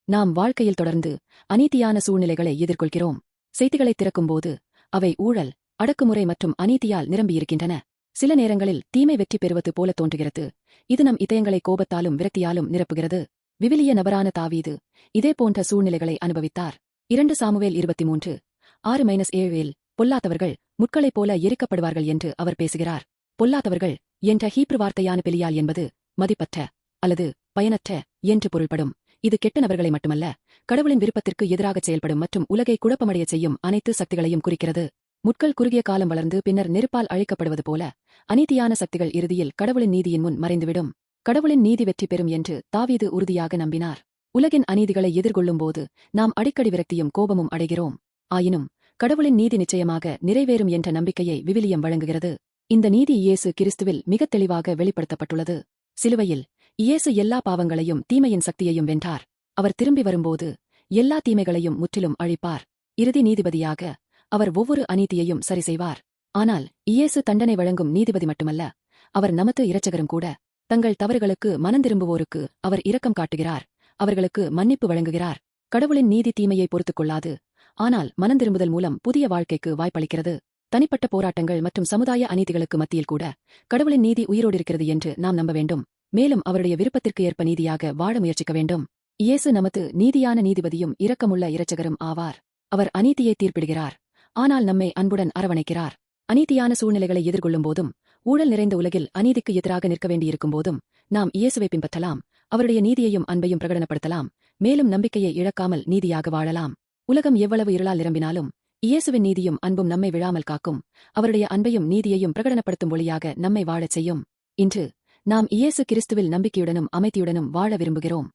நாம் வாழ்க்கையில் தொடர்ந்து அநீதியான சூழ்நிலைகளை எதிர்கொள்கிறோம். செய்திகளை திறக்கும்போது அவை ஊழல், அடக்குமுறை மற்றும் அநீதியால் நிரம்பியிருக்கின்றன. சில நேரங்களில் தீமை வெற்றி பெறுவது போல தோன்றுகிறது. இது நம் இதயங்களை கோபத்தாலும் விரக்தியாலும் நிரப்புகிறது. விவிலிய நபரான தாவீது இதேபோன்ற சூழ்நிலைகளை அனுபவித்தார். 2 சாமுவேல் 23:6-7 பொல்லாதவர்கள் முட்களைப் போல எரிக்கப்படுவார்கள் என்று அவர் பேசுகிறார். பொல்லாதவர்கள் என்ற ஹீப்ரு வார்த்தையான பெலியால் என்பது மதிப்பற்ற அல்லது பயனற்ற என்று பொருள்படும். இது கெட்ட நபர்களை மட்டுமல்ல, கடவுளின் விருப்பத்திற்கு எதிராகச் செயல்படும் மற்றும் உலகை குழப்பமடையச் செய்யும் அனைத்து சக்திகளையும் குறிக்கிறது. முட்கள் குறுகிய காலம் வளர்ந்து பின்னர் நெருப்பால் அழிக்கப்படுவது போல அநீதியான சக்திகள் இறுதியில் கடவுளின் நீதியின் முன் மறைந்துவிடும். கடவுளின் நீதி வெற்றி பெறும் என்று தாவீது உறுதியாக நம்பினார். உலகின் அநீதிகளை எதிர்கொள்ளும்போது நாம் அடிக்கடி விரக்தியும் கோபமும் அடைகிறோம். ஆயினும் கடவுளின் நீதி நிச்சயமாக நிறைவேறும் என்ற நம்பிக்கையை விவிலியம் வழங்குகிறது. இந்த நீதி இயேசு கிறிஸ்துவில் மிகத் தெளிவாக வெளிப்படுத்தப்பட்டுள்ளது. சிலுவையில் இயேசு எல்லா பாவங்களையும் தீமையின் சக்தியையும் வென்றார். அவர் திரும்பி வரும்போது எல்லா தீமைகளையும் முற்றிலும் அழிப்பார். இறுதி நீதிபதியாக அவர் ஒவ்வொரு அநீதியையும் சரி செய்வார். ஆனால் இயேசு தண்டனை வழங்கும் நீதிபதி மட்டுமல்ல, அவர் நமது இரட்சகரும் கூட. தங்கள் தவறுகளுக்கு மனந்திரும்புவோருக்கு அவர் இரக்கம் காட்டுகிறார், அவர்களுக்கு மன்னிப்பு வழங்குகிறார். கடவுளின் நீதி தீமையை பொறுத்துக் கொள்ளாது, ஆனால் மனந்திரும்புதல் மூலம் புதிய வாழ்க்கைக்கு வாய்ப்பளிக்கிறது. தனிப்பட்ட போராட்டங்கள் மற்றும் சமுதாய அநீதிகளுக்கு மத்தியில் கூட கடவுளின் நீதி உயிரோடிருக்கிறது என்று நாம் நம்ப வேண்டும். மேலும் அவருடைய விருப்பத்திற்கு ஏற்ப நீதியாக வாழ முயற்சிக்க வேண்டும். இயேசு நமது நீதியான நீதிபதியும் இரக்கமுள்ள இரட்சகரும் ஆவார். அவர் அநீதியை தீர்ப்பிடுகிறார், ஆனால் நம்மை அன்புடன் அரவணைக்கிறார். அநீதியான சூழ்நிலைகளை எதிர்கொள்ளும் போதும், ஊழல் நிறைந்த உலகில் அநீதிக்கு எதிராக நிற்க வேண்டியிருக்கும் போதும் நாம் இயேசுவை பின்பற்றலாம். அவருடைய நீதியையும் அன்பையும் பிரகடனப்படுத்தலாம். மேலும் நம்பிக்கையை இழக்காமல் நீதியாக வாழலாம். உலகம் எவ்வளவு இருளால் நிரம்பினாலும் இயேசுவின் நீதியும் அன்பும் நம்மை விழாமல் காக்கும். அவருடைய அன்பையும் நீதியையும் பிரகடனப்படுத்தும் ஒளியாக நம்மை வாழச் செய்யும். இன்று நாம் இயேசு கிறிஸ்துவில் நம்பிக்கையுடனும் அமைதியுடனும் வாழ விரும்புகிறோம்.